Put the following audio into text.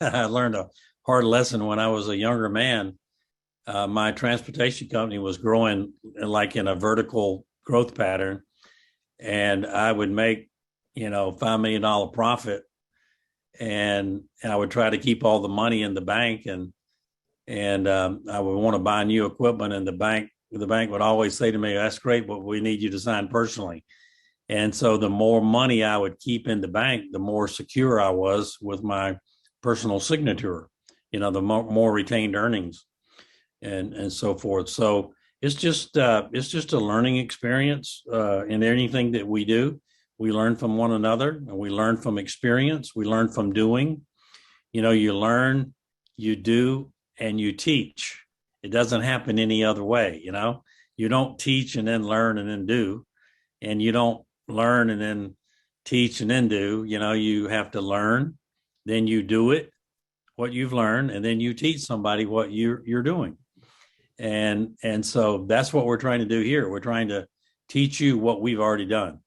I learned a hard lesson when I was a younger man. My transportation company was growing like in a vertical growth pattern, and I would make, $5 million profit, and I would try to keep all the money in the bank, and I would want to buy new equipment, and the bank would always say to me, "That's great, but we need you to sign personally." And so the more money I would keep in the bank, the more secure I was with my personal signature, the more retained earnings and so forth. So it's just a learning experience in anything that we do. We learn from one another, and we learn from experience. We learn from doing. You learn, you do, and you teach. It doesn't happen any other way. You don't teach and then learn and then do, and you don't learn and then teach and then do. You have to learn, then you do it, what you've learned, and then you teach somebody what you're doing. And so that's what we're trying to do here. We're trying to teach you what we've already done.